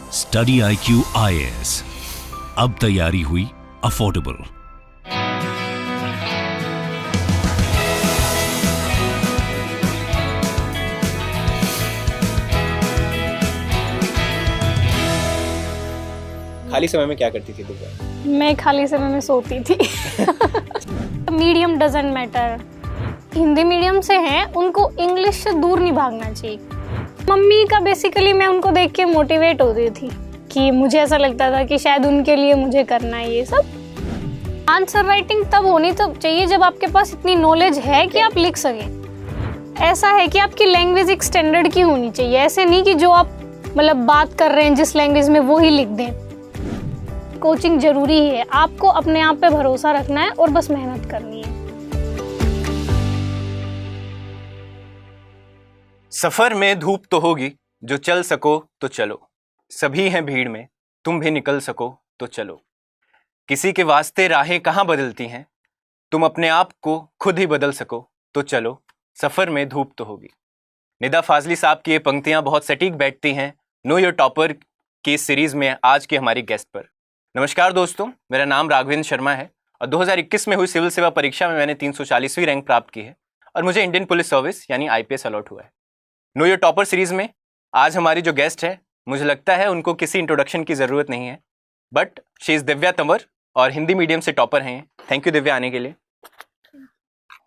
Study IQ IAS, अब तैयारी हुई अफोर्डेबल। खाली समय में क्या करती थी दिव्या? मैं खाली समय में सोती थी। Medium doesn't matter, Hindi medium से हैं उनको इंग्लिश से दूर नहीं भागना चाहिए। मम्मी का बेसिकली मैं उनको देख के मोटिवेट होती थी कि मुझे ऐसा लगता था कि शायद उनके लिए मुझे करना है ये सब। आंसर राइटिंग तब होनी तो चाहिए जब आपके पास इतनी नॉलेज है कि आप लिख सकें। ऐसा है कि आपकी लैंग्वेज एक स्टैंडर्ड की होनी चाहिए, ऐसे नहीं कि जो आप मतलब बात कर रहे हैं जिस लैंग्वेज में वो ही लिख दें। कोचिंग जरूरी है, आपको अपने आप पे भरोसा रखना है और बस मेहनत करनी है। सफर में धूप तो होगी, जो चल सको तो चलो। सभी हैं भीड़ में, तुम भी निकल सको तो चलो। किसी के वास्ते राहें कहाँ बदलती हैं, तुम अपने आप को खुद ही बदल सको तो चलो। सफर में धूप तो होगी। निदा फाजली साहब की ये पंक्तियां बहुत सटीक बैठती हैं नो योर टॉपर की इस सीरीज में आज की हमारी गेस्ट पर। नमस्कार दोस्तों, मेरा नाम राघवेंद्र शर्मा है और 2021 में हुई सिविल सेवा परीक्षा में मैंने 340वीं रैंक प्राप्त की है और मुझे इंडियन पुलिस सर्विस यानी IPS अलॉट हुआ है। नो योर टॉपर सीरीज में आज हमारी जो गेस्ट है, मुझे लगता है उनको किसी इंट्रोडक्शन की ज़रूरत नहीं है, but she is Divya Tanwar और हिंदी मीडियम से टॉपर हैं। थैंक यू दिव्या आने के लिए।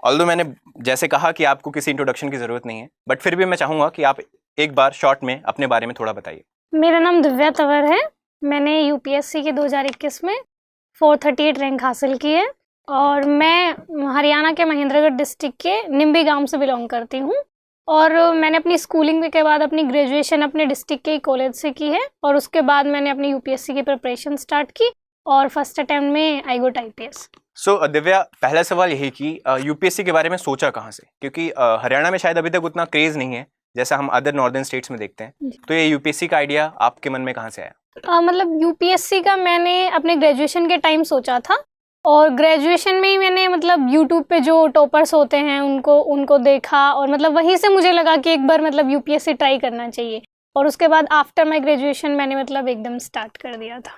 ऑल्दो मैंने जैसे कहा कि आपको किसी इंट्रोडक्शन की ज़रूरत नहीं है, बट फिर भी मैं चाहूँगा कि आप एक बार शॉर्ट में अपने बारे में थोड़ा बताइए। मेरा नाम दिव्या तंवर है। मैंने UPSC के 2021 में 438 रैंक हासिल की है और मैं हरियाणा के महेंद्रगढ़ डिस्ट्रिक्ट के निम्बी गांव से बिलोंग करती हूँ। और मैंने अपनी स्कूलिंग के बाद अपनी ग्रेजुएशन अपने डिस्ट्रिक्ट के कॉलेज से की है और उसके बाद मैंने अपनी UPSC की प्रिपरेशन स्टार्ट की और फर्स्ट अटेम्प्ट में आई गोट IPS। सो दिव्या, पहला सवाल यही कि UPSC के बारे में सोचा कहाँ से, क्योंकि हरियाणा में शायद अभी तक उतना क्रेज़ नहीं है जैसा हम अदर नॉर्दर्न स्टेट्स में देखते हैं, तो ये UPSC का आइडिया आपके मन में कहाँ से आया? मतलब UPSC का मैंने अपने ग्रेजुएशन के टाइम सोचा था और ग्रेजुएशन में ही मैंने मतलब YouTube पे जो टॉपर्स होते हैं उनको देखा और मतलब वहीं से मुझे लगा कि एक बार मतलब UPSC ट्राई करना चाहिए और उसके बाद आफ्टर माय ग्रेजुएशन मैंने मतलब एकदम स्टार्ट कर दिया था।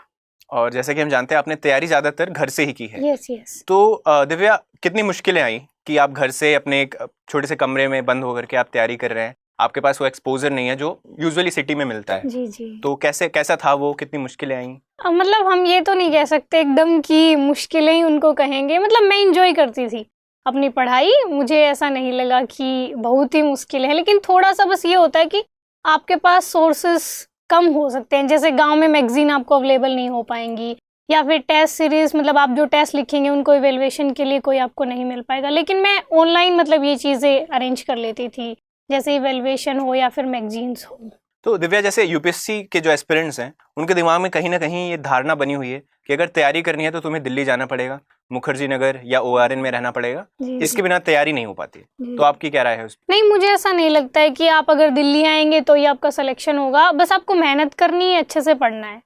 और जैसे कि हम जानते हैं आपने तैयारी ज़्यादातर घर से ही की है। यस। तो दिव्या, कितनी मुश्किलें आई कि आप घर से अपने एक छोटे से कमरे में बंद होकर के आप तैयारी कर रहे हैं, आपके पास वो एक्सपोजर नहीं है जो यूजुअली सिटी में मिलता है। जी। तो कैसा था वो, कितनी मुश्किलें आई? मतलब हम ये तो नहीं कह सकते एकदम कि मुश्किलें ही उनको कहेंगे, मतलब मैं इंजॉय करती थी अपनी पढ़ाई। मुझे ऐसा नहीं लगा कि बहुत ही मुश्किल है, लेकिन थोड़ा सा बस ये होता है कि आपके पास सोर्सेस कम हो सकते हैं। जैसे गांव में मैगजीन आपको अवेलेबल नहीं हो पाएंगी या फिर टेस्ट सीरीज, मतलब आप जो टेस्ट लिखेंगे उनको इवेल्युएशन के लिए कोई आपको नहीं मिल पाएगा। लेकिन मैं ऑनलाइन मतलब ये चीज़ें अरेंज कर लेती थी, जैसे इवेल्युएशन हो या फिर मैगजीन्स हो। तो दिव्या, जैसे UPSC के जो एस्पिरेंट्स हैं उनके दिमाग में कहीं ना कहीं ये धारणा बनी हुई है कि अगर तैयारी करनी है तो तुम्हें दिल्ली जाना पड़ेगा, मुखर्जी नगर या ORN में रहना पड़ेगा, इसके बिना तैयारी नहीं हो पाती। तो आपकी क्या राय है उस पर? नहीं, मुझे ऐसा नहीं लगता है कि आप अगर दिल्ली आएंगे तो ये आपका सिलेक्शन होगा। बस आपको मेहनत करनी है, अच्छे से पढ़ना है।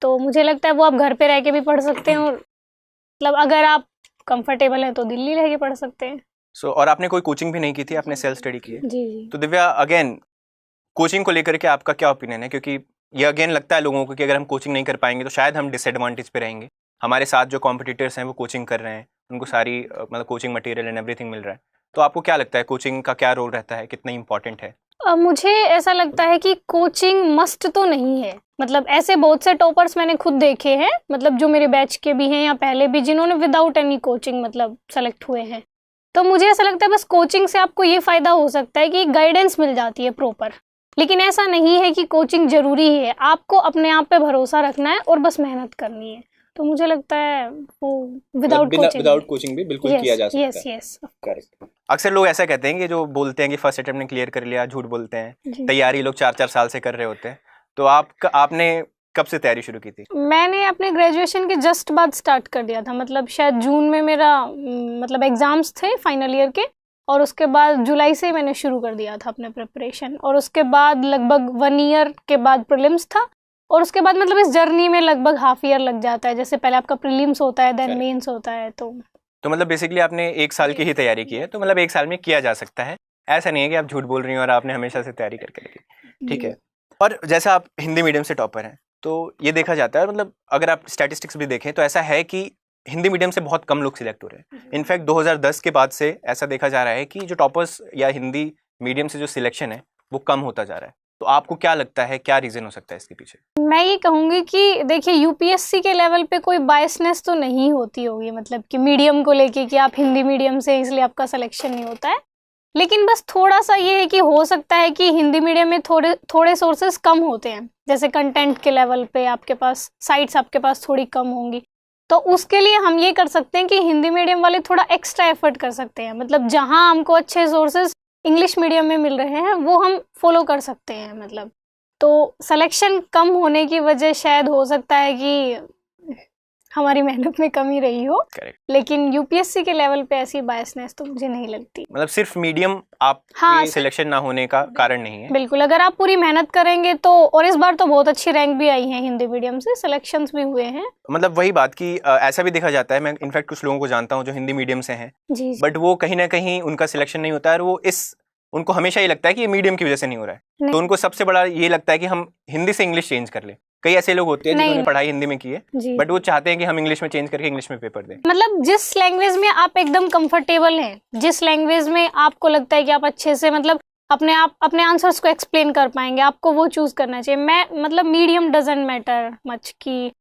तो मुझे लगता है वो आप घर पे रह के भी पढ़ सकते हैं और मतलब अगर आप कंफर्टेबल हैं तो दिल्ली रह के पढ़ सकते हैं। और आपने कोई कोचिंग भी नहीं की थी, आपने सेल्फ स्टडी की है? जी। तो दिव्या, अगेन कोचिंग को लेकर के आपका क्या ओपिनियन है? क्योंकि ये अगेन लगता है लोगों को कि अगर हम कोचिंग नहीं कर पाएंगे तो शायद हम डिसएडवांटेज पे रहेंगे। हमारे साथ जो कॉम्पिटिटर्स हैं वो कोचिंग कर रहे हैं, उनको सारी मतलब कोचिंग मटेरियल एंड एवरीथिंग मिल रहा है। तो आपको क्या लगता है कोचिंग का क्या रोल रहता है, कितना इंपॉर्टेंट है? मुझे ऐसा लगता है कि कोचिंग मस्ट तो नहीं है। मतलब ऐसे बहुत से टॉपर्स मैंने खुद देखे हैं, मतलब जो मेरे बैच के भी हैं या पहले भी, जिन्होंने विदाउट एनी कोचिंग मतलब सेलेक्ट हुए हैं। तो मुझे ऐसा लगता है बस कोचिंग से आपको ये फ़ायदा हो सकता है कि गाइडेंस मिल जाती है प्रॉपर, लेकिन ऐसा नहीं है कि कोचिंग ज़रूरी है। आपको अपने आप पे भरोसा रखना है और बस मेहनत करनी है। तो मुझे लगता है वो विदाउट कोचिंग भी बिल्कुल किया जा सकता है। यस। करेक्ट। अक्सर लोग ऐसा कहते हैं कि जो बोलते हैं कि फर्स्ट अटेम्प्ट में क्लियर कर लिया, झूठ बोलते हैं। तैयारी लोग 4-4 साल से कर रहे होते हैं। तो आपने कब से तैयारी शुरू की थी? मैंने अपने ग्रेजुएशन के जस्ट बाद स्टार्ट कर दिया था। मतलब शायद जून में मेरा मतलब एग्ज़ाम्स थे फाइनल ईयर के और उसके बाद जुलाई से मैंने शुरू कर दिया था अपने प्रिपरेशन और उसके बाद लगभग 1 ईयर के बाद प्रीलिम्स था और उसके बाद मतलब इस जर्नी में लगभग हाफ ईयर लग जाता है। जैसे पहले आपका प्रीलिम्स होता है, देन मेंस होता है। तो मतलब बेसिकली आपने 1 साल की ही तैयारी की है, तो मतलब 1 साल में किया जा सकता है। ऐसा नहीं है कि आप झूठ बोल रही हैं और आपने हमेशा से तैयारी करके रखी। ठीक है। और जैसा आप हिंदी मीडियम से टॉपर हैं, तो ये देखा जाता है, मतलब अगर आप स्टैटिस्टिक्स भी देखें तो ऐसा है कि हिंदी मीडियम से बहुत कम लोग सिलेक्ट हो रहे हैं। इनफैक्ट 2010 के बाद से ऐसा देखा जा रहा है कि जो टॉपर्स या हिंदी मीडियम से जो सिलेक्शन है वो कम होता जा रहा है। तो आपको क्या लगता है, क्या रीजन हो सकता है इसके पीछे? मैं ये कहूँगी कि देखिए यूपीएससी के लेवल पे कोई बायसनेस तो नहीं होती होगी, मतलब कि मीडियम को लेके कि आप हिंदी मीडियम से इसलिए आपका सिलेक्शन नहीं होता है। लेकिन बस थोड़ा सा ये है कि हो सकता है कि हिंदी मीडियम में थोड़े सोर्सेज कम होते हैं, जैसे कंटेंट के लेवल पे आपके पास साइट्स आपके पास थोड़ी कम होंगी। तो उसके लिए हम ये कर सकते हैं कि हिंदी मीडियम वाले थोड़ा एक्स्ट्रा एफर्ट कर सकते हैं, मतलब जहाँ हमको अच्छे सोर्सेज इंग्लिश मीडियम में मिल रहे हैं वो हम फॉलो कर सकते हैं। मतलब तो सिलेक्शन कम होने की वजह शायद हो सकता है कि हमारी मेहनत में कमी रही हो। Correct. लेकिन यूपीएससी के लेवल पे ऐसी बायसनेस तो मुझे नहीं लगती। मतलब सिर्फ मीडियम आपके हाँ, सिलेक्शन ना होने का कारण नहीं है। बिल्कुल, अगर आप पूरी मेहनत करेंगे तो, और इस बार तो बहुत अच्छी रैंक भी आई है हिंदी मीडियम से, सिलेक्शंस भी हुए हैं। मतलब वही बात कि ऐसा भी देखा जाता है, मैं इनफैक्ट कुछ लोगों को जानता हूँ जो हिंदी मीडियम से हैं, जी बट वो कहीं ना कहीं उनका सिलेक्शन नहीं होता है, और वो उनको हमेशा ये लगता है कि ये मीडियम की वजह से नहीं हो रहा है। तो उनको सबसे बड़ा ये लगता है कि हम हिंदी से इंग्लिश चेंज कर लें। कई ऐसे लोग होते हैं जिन्होंने पढ़ाई हिंदी में की है, बट वो चाहते हैं कि हम इंग्लिश में चेंज करके इंग्लिश में पेपर दें। मतलब जिस लैंग्वेज में आप एकदम कंफर्टेबल हैं, जिस लैंग्वेज में आपको लगता है कि आप अच्छे से मतलब अपने आंसर्स को एक्सप्लेन कर पाएंगे, आपको वो चूज करना चाहिए। मैं मतलब मीडियम डजंट मैटर मच की,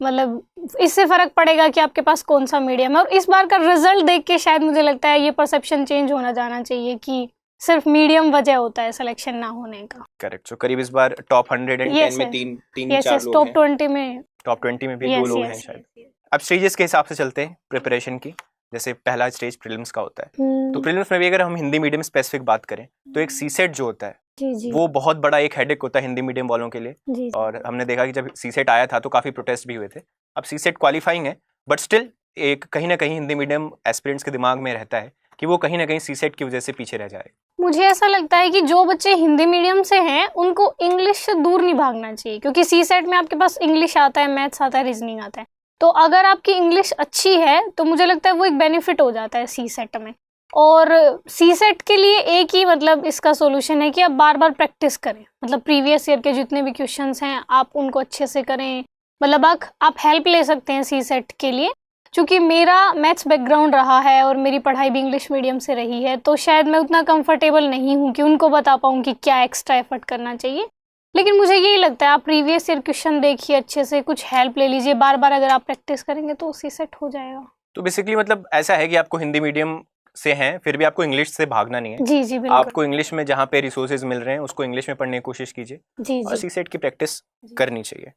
मतलब इससे फर्क पड़ेगा कि आपके पास कौन सा मीडियम है। और इस बार का रिजल्ट देख के शायद मुझे लगता है ये परसेप्शन चेंज होना जाना चाहिए कि सिर्फ मीडियम वजह होता है सिलेक्शन ना होने का। करेक्ट। सो करीब इस बार टॉप 110 में तीन चार लोग हैं, टॉप 20 में भी 2 लोग हैं शायद। अब स्टेजेस के हिसाब से चलते हैं प्रिपरेशन की। जैसे पहला स्टेज प्रीलिम्स का होता है, तो प्रीलिम्स में भी अगर हम हिंदी मीडियम स्पेसिफिक बात करें तो एक सीसेट जो होता है वो बहुत बड़ा एक हेडेक होता है हिंदी मीडियम वालों के लिए। और हमने देखा कि जब सीसेट आया था तो काफी प्रोटेस्ट भी हुए थे। अब सीसेट क्वालिफाइंग है, बट स्टिल एक कहीं ना कहीं हिंदी मीडियम एस्पिरेंट्स के दिमाग में रहता है कि वो कहीं ना कहीं सीसेट की वजह से पीछे रह जाए। मुझे ऐसा लगता है कि जो बच्चे हिंदी मीडियम से हैं उनको इंग्लिश से दूर नहीं भागना चाहिए, क्योंकि सीसेट में आपके पास इंग्लिश आता है, मैथ्स आता है, रीजनिंग आता है। तो अगर आपकी इंग्लिश अच्छी है तो मुझे लगता है वो एक बेनिफिट हो जाता है सीसेट में। और सीसेट के लिए एक ही मतलब इसका सोल्यूशन है कि आप बार बार प्रैक्टिस करें, मतलब प्रीवियस ईयर के जितने भी क्वेश्चंस हैं आप उनको अच्छे से करें। मतलब आप हेल्प ले सकते हैं सीसेट के लिए। चूँकि मेरा मैथ्स बैकग्राउंड रहा है और मेरी पढ़ाई भी इंग्लिश मीडियम से रही है, तो शायद मैं उतना कंफर्टेबल नहीं हूँ कि उनको बता पाऊँ कि क्या एक्स्ट्रा एफर्ट करना चाहिए। लेकिन मुझे यही लगता है आप प्रीवियस ईयर क्वेश्चन देखिए, अच्छे से कुछ हेल्प ले लीजिए, बार बार अगर आप प्रैक्टिस करेंगे तो उसी सेट हो जाएगा। तो बेसिकली मतलब ऐसा है कि आपको हिंदी मीडियम से हैं फिर भी आपको इंग्लिश से भागना नहीं है। जी जी बिल्कुल। आपको इंग्लिश में जहाँ पे रिसोर्सेज मिल रहे हैं उसको इंग्लिश में पढ़ने की कोशिश कीजिए और सीसेट की प्रैक्टिस करनी चाहिए।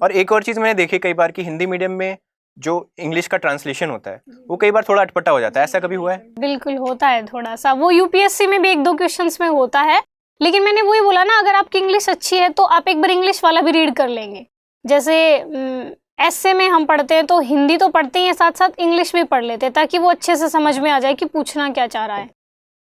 और एक और चीज़ मैंने देखी कई बार कि हिंदी मीडियम में जो इंग्लिश का ट्रांसलेशन होता है वो कई बार थोड़ा अटपटा हो जाता है। ऐसा कभी हुआ है? बिल्कुल होता है थोड़ा सा, वो यूपीएससी में भी 1-2 क्वेश्चंस में होता है। लेकिन मैंने वही बोला ना, अगर आपकी इंग्लिश अच्छी है तो आप एक बार इंग्लिश वाला भी रीड कर लेंगे। जैसे एस्से में हम पढ़ते हैं तो हिंदी तो पढ़ते ही हैं, साथ साथ इंग्लिश भी पढ़ लेते हैं ताकि वो अच्छे से समझ में आ जाए कि पूछना क्या चाह रहा है।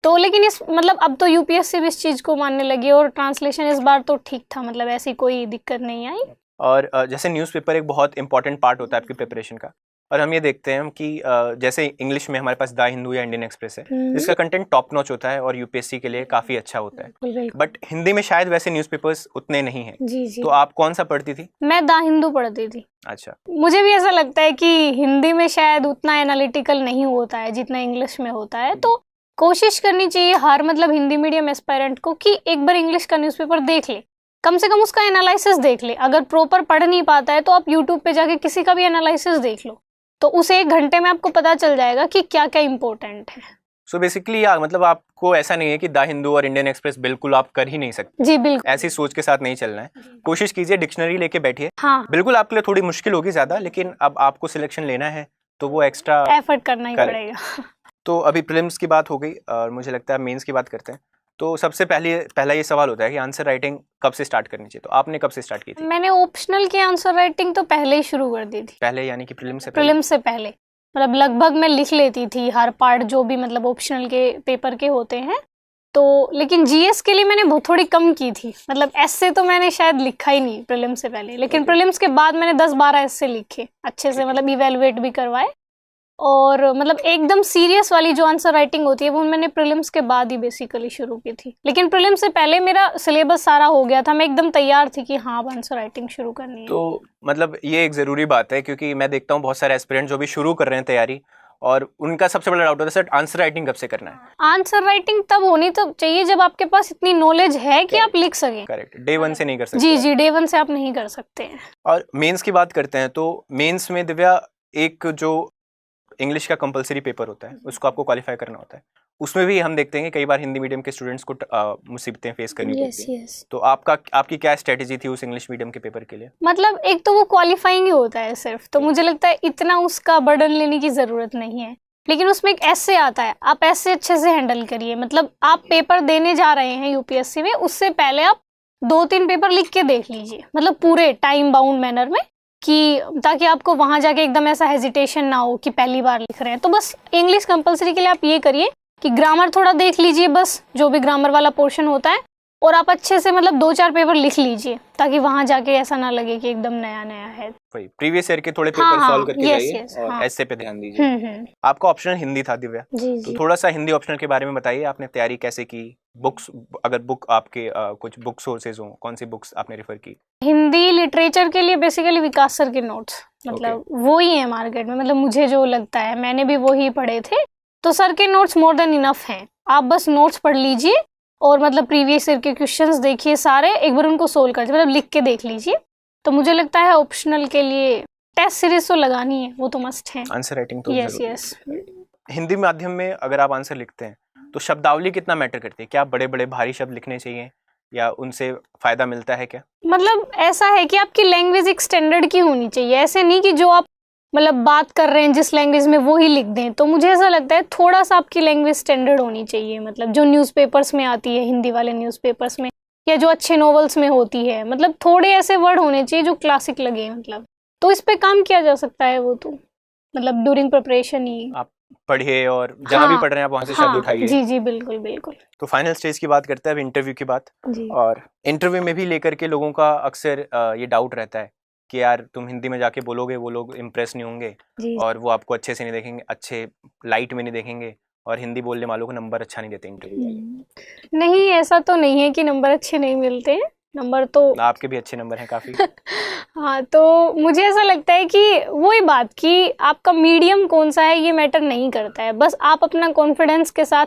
तो लेकिन इस मतलब अब तो यूपीएससी भी इस चीज़ को मानने लगी और ट्रांसलेशन इस बार तो ठीक था, मतलब ऐसी कोई दिक्कत नहीं आई। और जैसे न्यूज़पेपर एक बहुत इंपॉर्टेंट पार्ट होता है आपकी प्रिपरेशन का, और हम ये देखते हैं कि जैसे इंग्लिश में हमारे पास द हिंदू या इंडियन एक्सप्रेस है जिसका कंटेंट टॉप नॉच होता है और यूपीएससी के लिए काफ़ी अच्छा होता है। बट हिंदी में शायद वैसे न्यूज़पेपर्स उतने नहीं हैं। तो आप कौन सा पढ़ती थी? मैं द हिंदू पढ़ती थी। अच्छा। मुझे भी ऐसा लगता है कि हिंदी में शायद उतना एनालिटिकल नहीं होता है जितना इंग्लिश में होता है। तो कोशिश करनी चाहिए हर मतलब हिंदी मीडियम एस्पायरेंट को कि एक बार इंग्लिश का न्यूज़पेपर देख ले, कम से कम उसका एनालिसिस देख ले। अगर प्रॉपर पढ़ नहीं पाता है तो आप यूट्यूब पे जाके किसी का भी एनालिसिस देख लो, तो उसे 1 घंटे में आपको पता चल जाएगा कि क्या क्या इंपॉर्टेंट है। सो बेसिकली मतलब आपको ऐसा नहीं है कि द हिंदू और इंडियन एक्सप्रेस बिल्कुल आप कर ही नहीं सकते। जी बिल्कुल, ऐसी सोच के साथ नहीं चलना है। कोशिश कीजिए, डिक्शनरी लेके बैठिए। हाँ बिल्कुल आपके लिए थोड़ी मुश्किल होगी ज़्यादा, लेकिन अब आपको सिलेक्शन लेना है तो वो एक्स्ट्रा एफर्ट करना ही पड़ेगा। तो अभी प्रीलिम्स की बात हो गई और मुझे लगता है मेंस की बात करते हैं। तो सबसे पहला ये सवाल होता है कि आंसर राइटिंग कब से स्टार्ट करनी चाहिए? तो आपने कब से स्टार्ट की थी? मैंने ऑप्शनल की आंसर राइटिंग तो पहले ही शुरू कर दी थी। पहले यानी कि प्रीलिम्स से पहले मतलब लगभग मैं लिख लेती थी हर पार्ट जो भी मतलब ऑप्शनल के पेपर के होते हैं। तो लेकिन जीएस के लिए मैंने बहुत थोड़ी कम की थी, मतलब एस्से तो मैंने शायद लिखा ही नहीं प्रीलिम्स से पहले, लेकिन प्रीलिम्स के बाद मैंने 10-12 एस्से लिखे अच्छे से, मतलब इवेलुएट भी करवाए। और मतलब एकदम सीरियस वाली जो आंसर राइटिंग होती है वो मैंने प्रीलिम्स के बाद ही बेसिकली शुरू की थी, लेकिन प्रीलिम्स से पहले मेरा सिलेबस सारा हो गया था, मैं एकदम तैयार थी कि हाँ अब आंसर राइटिंग शुरू करनी है। तो मतलब ये एक ज़रूरी बात है, क्योंकि मैं देखता हूँ बहुत सारे एस्पिरेंट जो भी शुरू कर रहे हैं तैयारी, और उनका सबसे बड़ा डाउट होता है सर आंसर राइटिंग कब से करना है। आंसर राइटिंग तब होनी तो चाहिए जब आपके पास इतनी नॉलेज है कि आप लिख सकें। करेक्ट, डे वन से नहीं कर सकते। जी जी, डे वन से आप नहीं कर सकते हैं। और मेंस की बात करते हैं तो मेंस में दिव्या एक जो इंग्लिश का कंपलसरी पेपर होता है उसको आपको क्वालिफाई करना होता है, उसमें भी हम देखते हैं कि कई बार हिंदी मीडियम के स्टूडेंट्स को मुसीबतें फेस करनी पड़ती हैं। तो आपकी क्या स्ट्रेटेजी थी उस इंग्लिश मीडियम के पेपर के लिए? मतलब एक तो वो क्वालिफाइंग ही होता है सिर्फ, तो मुझे लगता है इतना उसका बर्डन लेने की जरूरत नहीं है, लेकिन उसमें एक ऐसे आता है, आप ऐसे अच्छे से हैंडल करिए। मतलब आप पेपर देने जा रहे हैं यूपीएससी में, उससे पहले आप 2-3 पेपर लिख के देख लीजिए, मतलब पूरे टाइम बाउंड मैनर में, कि ताकि आपको वहां जाके एकदम ऐसा हेजिटेशन ना हो कि पहली बार लिख रहे हैं। तो बस इंग्लिश कंपलसरी के लिए आप ये करिए कि ग्रामर थोड़ा देख लीजिए, बस जो भी ग्रामर वाला पोर्शन होता है, और आप अच्छे से मतलब 2-4 पेपर लिख लीजिए ताकि वहां जाके ऐसा ना लगे कि एकदम नया नया है। वही प्रीवियस ईयर के थोड़े पेपर सॉल्व करके जाइए और ऐसे पे ध्यान दीजिए। आपका ऑप्शनल हिंदी था दिव्या, तो थोड़ा सा हिंदी ऑप्शनल के बारे में बताइए, आपने तैयारी कैसे की? बुक्स, अगर बुक आपके कुछ बुक सोर्सेज हो, कौन सी बुक्स आपने रेफर की? हिंदी लिटरेचर के लिए बेसिकली विकास सर के नोट्स, मतलब वो ही है मार्केट में, मतलब मुझे जो लगता है, मैंने भी वो ही पढ़े थे, तो सर के नोट्स मोर देन इनफ हैं। आप बस नोट्स पढ़ लीजिए और मतलब प्रीवियस ईयर के क्वेश्चंस देखिए सारे, एक बार उनको सोल्व कर मतलब लिख के देख लीजिए। तो मुझे लगता है ऑप्शनल के लिए टेस्ट सीरीज तो लगानी है, वो तो मस्ट है। आंसर राइटिंग तो यस। हिंदी माध्यम में अगर आप आंसर लिखते हैं तो शब्दावली कितना मैटर करती है? क्या बड़े बड़े भारी शब्द लिखने चाहिए या उनसे फायदा मिलता है क्या? मतलब ऐसा है कि आपकी लैंग्वेज एक स्टैंडर्ड की होनी चाहिए, ऐसे नहीं कि जो आप मतलब बात कर रहे हैं जिस लैंग्वेज में वो ही लिख दें। तो मुझे ऐसा लगता है थोड़ा सा आपकी लैंग्वेज स्टैंडर्ड होनी चाहिए, मतलब जो न्यूज़पेपर्स में आती है, हिंदी वाले न्यूज़पेपर्स में, या जो अच्छे नॉवेल्स में होती है, मतलब थोड़े ऐसे वर्ड होने चाहिए जो क्लासिक लगे, मतलब। तो इस पे काम किया जा सकता है, वो तो मतलब ड्यूरिंग प्रिपरेशन ही आप पढ़िए और जहाँ भी पढ़ रहे हैं आप वहाँ से शब्द उठाइए। जी जी, बिल्कुल बिल्कुल। तो फाइनल स्टेज की बात करते हैं, अब इंटरव्यू की बात। और इंटरव्यू में भी लेकर के लोगों का अक्सर ये डाउट रहता है कि यार तुम हिंदी में जाके बोलोगे, वो लोग इम्प्रेस नहीं होंगे और वो आपको अच्छे से नहीं देखेंगे, अच्छे लाइट में नहीं देखेंगे, और हिंदी बोलने वालों को नंबर अच्छा नहीं देते इंटरव्यू वाले। नहीं, ऐसा तो नहीं है कि नंबर अच्छे नहीं मिलते हैं, नंबर तो आपके भी अच्छे नंबर हैं काफी। हाँ, तो मुझे ऐसा लगता है कि वही बात कि आपका मीडियम कौन सा है ये मैटर नहीं करता है, बस आप अपना कॉन्फिडेंस के साथ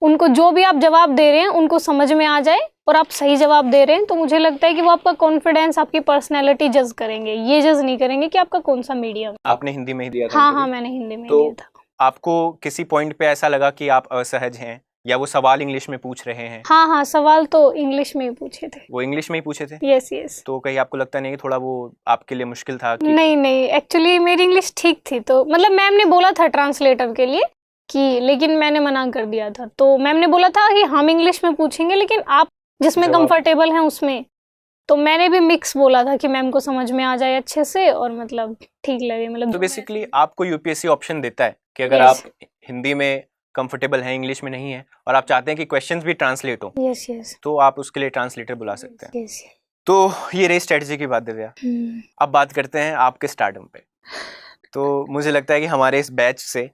उनको जो भी आप जवाब दे रहे हैं उनको समझ में आ जाए और आप सही जवाब दे रहे हैं, तो मुझे लगता है कि वो आपका कॉन्फिडेंस, आपकी पर्सनैलिटी जज करेंगे, ये जज नहीं करेंगे कि आपका कौन सा मीडियम। आपने हिंदी में ही दिया था? हाँ, मैंने हिंदी में दिया था। आपको किसी पॉइंट पे ऐसा लगा कि आप असहज हैं या वो सवाल इंग्लिश में पूछ रहे हैं? हाँ, सवाल तो इंग्लिश में ही पूछे थे। वो इंग्लिश में ही पूछे थे? यस। तो कहीं आपको लगता नहीं कि थोड़ा वो आपके लिए मुश्किल था कि? नहीं, एक्चुअली मेरी इंग्लिश ठीक थी, तो मतलब मैम ने बोला था ट्रांसलेटर के लिए कि, लेकिन मैंने मना कर दिया था। तो मैम ने बोला था कि हम इंग्लिश में पूछेंगे लेकिन आप जिसमें कंफर्टेबल हैं उसमें, तो मैंने भी मिक्स बोला था कि मैम को समझ में आ जाए अच्छे से और मतलब ठीक लगे, मतलब। तो बेसिकली आपको यूपीएससी ऑप्शन देता है कि अगर आप हिंदी में कंफर्टेबल हैं, इंग्लिश में नहीं है, और आप चाहते हैं कि क्वेश्चंस भी ट्रांसलेट हो, तो आप उसके लिए ट्रांसलेटर बुला सकते हैं। तो ये रही स्ट्रेटजी की बात दिव्या। अब बात करते हैं आपके स्टारडम पे। तो मुझे लगता है कि हमारे इस बैच से,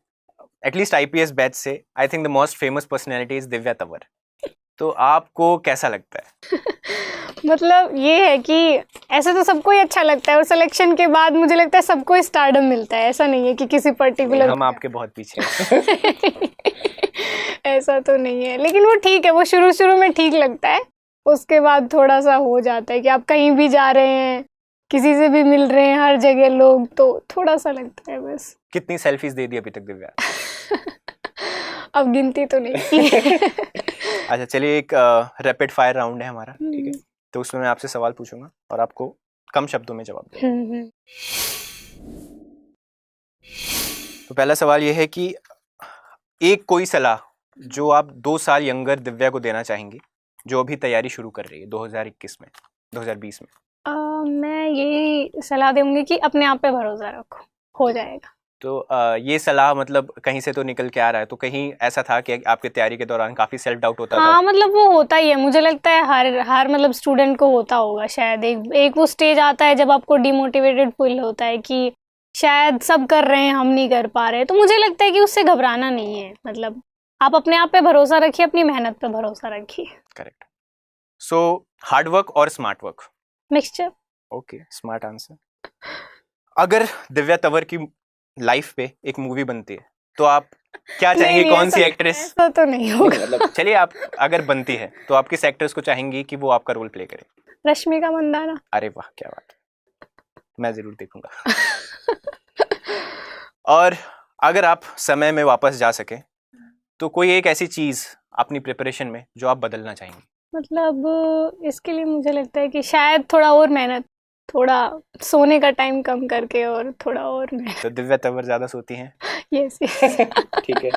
एटलीस्ट आईपीएस बैच से, I think the most famous personality is Divya Tanwar. तो आपको कैसा लगता है? मतलब ये है कि ऐसे तो सबको ही अच्छा लगता है और सिलेक्शन के बाद मुझे लगता है सबको स्टारडम मिलता है, ऐसा नहीं है कि किसी पर्टिकुलर। हम आपके बहुत पीछे हैं। ऐसा तो नहीं है, लेकिन वो ठीक है, वो शुरू में ठीक लगता है, उसके बाद थोड़ा सा हो जाता है कि आप कहीं भी जा रहे हैं, किसी से भी मिल रहे हैं, हर जगह लोग, तो थोड़ा सा लगता है बस। कितनी सेल्फीज दे दी अभी तक दिव्या? अब गिनती तो नहीं की। अच्छा, चलिए, एक रैपिड फायर राउंड है हमारा, ठीक है? तो उसमें मैं आपसे सवाल पूछूंगा और आपको कम शब्दों में जवाब देना। तो पहला सवाल ये है कि एक कोई सलाह जो आप 2 साल यंगर दिव्या को देना चाहेंगी जो अभी तैयारी शुरू कर रही है 2021 में, 2020 में। मैं यही सलाह दूंगी कि अपने आप पे भरोसा रखो, हो जाएगा। तो ये सलाह मतलब कहीं से तो निकल के आ रहा है, तो कहीं ऐसा था कि आपके तैयारी के दौरान काफी सेल्फ डाउट होता था? हाँ, मतलब वो होता ही है, मुझे लगता है हर मतलब स्टूडेंट को होता होगा शायद। एक वो स्टेज आता है जब आपको डिमोटिवेटेड फील होता है कि शायद सब कर रहे हैं, हम नहीं कर पा रहे, तो मुझे लगता है कि उससे घबराना नहीं है। मतलब आप अपने आप पे भरोसा रखिए, अपनी मेहनत पे भरोसा रखिए। करेक्ट। सो हार्ड वर्क और smart work? Mixture. Okay, smart answer. अगर दिव्या तंवर की लाइफ पे एक मूवी बनती है तो आप क्या चाहेंगे? नहीं, कौन सी एक्ट्रेस? ऐसा तो नहीं होगा। मतलब चलिए, आप अगर बनती है तो आप किस एक्ट्रेस को चाहेंगी कि वो आपका रोल प्ले करे? रश्मिका मंदाना। अरे वाह, क्या बात है, मैं जरूर देखूंगा। और अगर आप समय में वापस जा सके तो कोई एक ऐसी चीज अपनी प्रिपरेशन में जो आप बदलना चाहेंगी? मतलब इसके लिए मुझे लगता है कि शायद थोड़ा और मेहनत, थोड़ा सोने का टाइम कम करके और थोड़ा और मेहनत। तो दिव्या तंवर ज्यादा सोती हैं? यस। ठीक है।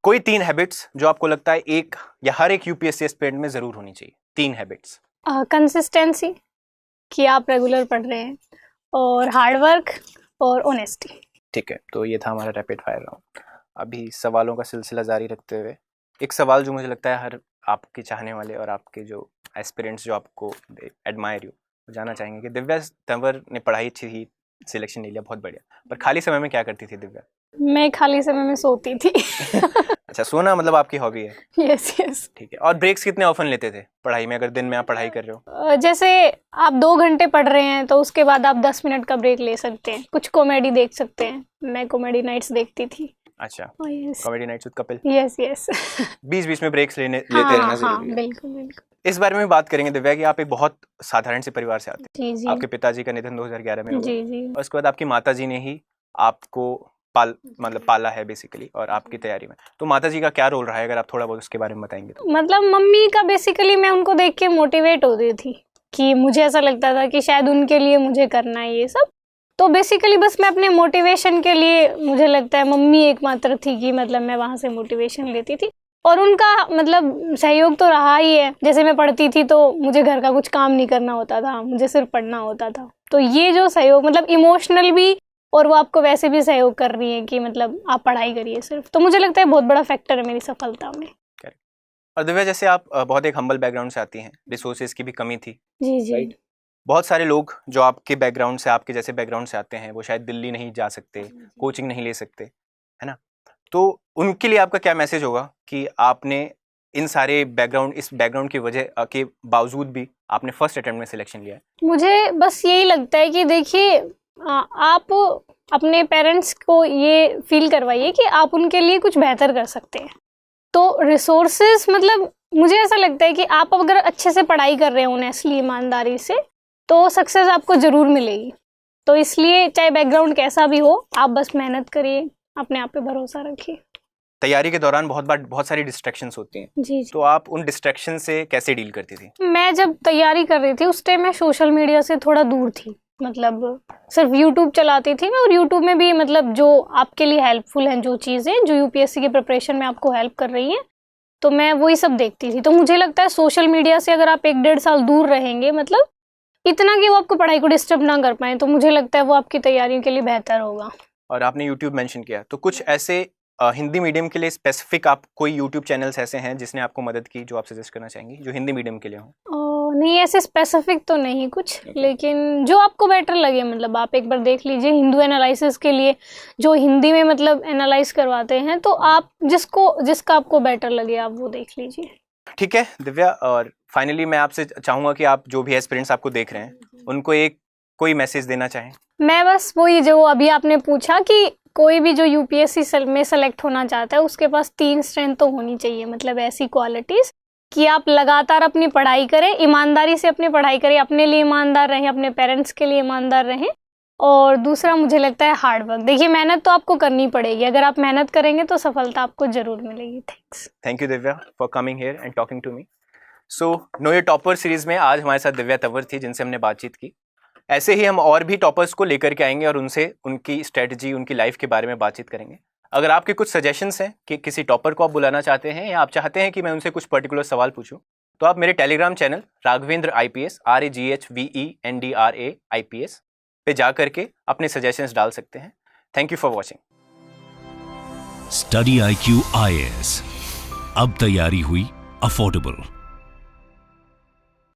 कोई 3 हैबिट्स जो आपको लगता है एक या हर एक यूपीएससी एस्पिरेंट में जरूर होनी चाहिए? 3 हैबिट्स। कंसिस्टेंसी, कि आप रेगुलर पढ़ रहे हैं, और हार्ड वर्क और ऑनेस्टी। ठीक है, तो ये था हमारा रैपिड फायर राउंड। अभी सवालों का सिलसिला जारी रखते हुए एक सवाल जो मुझे लगता है हर आपके चाहने वाले और आपके जो एस्पिरेंट्स जो आपको एडमायर यू जानना चाहेंगे कि दिव्या तंवर ने पढ़ाई अच्छी ही सिलेक्शन ले लिया, बहुत बढ़िया, पर खाली समय में क्या करती थी दिव्या? मैं खाली समय में सोती थी। अच्छा, सोना मतलब आपकी हॉबी है? Yes yes. ठीक है। और ब्रेक्स कितने ऑफन लेते थे पढ़ाई में, अगर दिन में आप पढ़ाई कर रहे हो? जैसे आप 2 घंटे पढ़ रहे हैं तो उसके बाद आप 10 मिनट का ब्रेक ले सकते हैं, कुछ कॉमेडी देख सकते हैं। मैं कॉमेडी नाइट्स देखती थी। अच्छा, yes comedy nights with Kapil. Yes yes. बीच में ब्रेक्स लेते रहना जरूरी हाँ, है। बिल्कुल बिल्कुल। इस बारे में बात करेंगे दिव्या कि आप एक बहुत साधारण से परिवार से आते हैं। जी जी। आपके पिताजी का निधन 2011 में हुआ जी जी। और उसके बाद आपकी माताजी ने ही आपको पाला है बेसिकली, और आपकी तैयारी में। तो माताजी का क्या रोल रहा है, अगर आप थोड़ा बहुत उसके बारे में बताएंगे तो? मतलब मम्मी का बेसिकली मैं उनको देख के मोटिवेट होती थी कि मुझे ऐसा लगता था कि शायद उनके लिए मुझे करना है ये सब। तो बेसिकली बस मैं अपने मोटिवेशन के लिए, मुझे लगता है मम्मी एकमात्र थी कि मतलब मैं वहाँ से मोटिवेशन लेती थी, और उनका मतलब सहयोग तो रहा ही है। जैसे मैं पढ़ती थी तो मुझे घर का कुछ काम नहीं करना होता था, मुझे सिर्फ पढ़ना होता था। तो ये जो सहयोग, मतलब इमोशनल भी, और वो आपको वैसे भी सहयोग कर रही है कि मतलब आप पढ़ाई करिए सिर्फ, तो मुझे लगता है बहुत बड़ा फैक्टर है मेरी सफलता में। और दिव्या, जैसे आप बहुत एक हम्बल बैकग्राउंड से आती हैं, रिसोर्सेज की भी कमी थी। जी जी। राइट? बहुत सारे लोग जो आपके बैकग्राउंड से, आपके जैसे बैकग्राउंड से आते हैं, वो शायद दिल्ली नहीं जा सकते, कोचिंग नहीं ले सकते, है ना? तो उनके लिए आपका क्या मैसेज होगा कि आपने इन सारे बैकग्राउंड, इस बैकग्राउंड की वजह के बावजूद भी आपने फर्स्ट अटेम्प्ट में सिलेक्शन लिया है? मुझे बस यही लगता है कि देखिए, आप अपने पेरेंट्स को ये फील करवाइए कि आप उनके लिए कुछ बेहतर कर सकते हैं। तो रिसोर्सेज, मतलब मुझे ऐसा लगता है कि आप अगर अच्छे से पढ़ाई कर रहे हो ऑनेस्टली, ईमानदारी से, तो सक्सेस आपको ज़रूर मिलेगी। तो इसलिए चाहे बैकग्राउंड कैसा भी हो, आप बस मेहनत करिए, अपने आप पे भरोसा रखिए। तैयारी के दौरान बहुत सारी डिस्ट्रैक्शंस होती हैं। जी जी। तो आप उन डिस्ट्रैक्शन से कैसे डील करती थी? मैं जब तैयारी कर रही थी उस टाइम मैं सोशल मीडिया से थोड़ा दूर थी, मतलब सिर्फ यूट्यूब चलाती थी मैं, और यूट्यूब में भी मतलब जो आपके लिए हेल्पफुल हैं, जो चीज़ें जो यूपीएससी की प्रिपरेशन में आपको हेल्प कर रही हैं, तो मैं वही सब देखती थी। तो मुझे लगता है सोशल मीडिया से अगर आप 1-1.5 साल दूर रहेंगे, मतलब इतना कि वो आपको पढ़ाई को डिस्टर्ब ना कर पाए, तो मुझे लगता है वो आपकी तैयारियों के लिए बेहतर होगा। और आपने यूट्यूब मेंशन किया, तो कुछ ऐसे हिंदी मीडियम के लिए स्पेसिफिक आप कोई यूट्यूब चैनल्स ऐसे हैं जिसने आपको मदद की, जो आप सजेस्ट करना चाहेंगी, जो हिंदी मीडियम के लिए हो? नहीं, ऐसे स्पेसिफिक तो नहीं कुछ, लेकिन जो आपको बेटर लगे, मतलब आप एक बार देख लीजिए। हिंदू एनालिसिस के लिए जो हिंदी में मतलब एनालाइज करवाते हैं, तो आप जिसका आपको बेटर लगे आप वो देख लीजिए। ठीक है दिव्या, और फाइनली मैं आपसे चाहूँगा कि आप जो भी एस्पिरेंट्स आपको देख रहे हैं उनको कोई मैसेज देना चाहें। मैं बस वही, जो अभी आपने पूछा कि कोई भी जो यूपीएससी में सेलेक्ट होना चाहता है उसके पास 3 स्ट्रेंथ तो होनी चाहिए, मतलब ऐसी क्वालिटीज़ कि आप लगातार अपनी पढ़ाई करें, ईमानदारी से अपनी पढ़ाई करें, अपने लिए ईमानदार रहें, अपने पेरेंट्स के लिए ईमानदार रहें, और दूसरा मुझे लगता है हार्ड वर्क। देखिए, मेहनत तो आपको करनी पड़ेगी, अगर आप मेहनत करेंगे तो सफलता आपको जरूर मिलेगी। Thank you Divya for coming here and talking to me. So know your topper series में आज हमारे साथ दिव्या तंवर थी, जिनसे हमने बातचीत की। ऐसे ही हम और भी टॉपर्स को लेकर के आएंगे और उनसे उनकी स्ट्रेटजी, उनकी लाइफ के बारे में बातचीत करेंगे। अगर आपके कुछ सजेशंस हैं कि किसी टॉपर को आप बुलाना चाहते हैं, या आप चाहते हैं कि मैं उनसे कुछ पर्टिकुलर सवाल पूछूं, तो आप मेरे Telegram channel Raghavendra IPS RAGHVENDRA IPS पे जा करके अपने सजेशंस डाल सकते हैं। Thank you for watching. Study IQ IAS, अब तैयारी हुई अफोर्डेबल।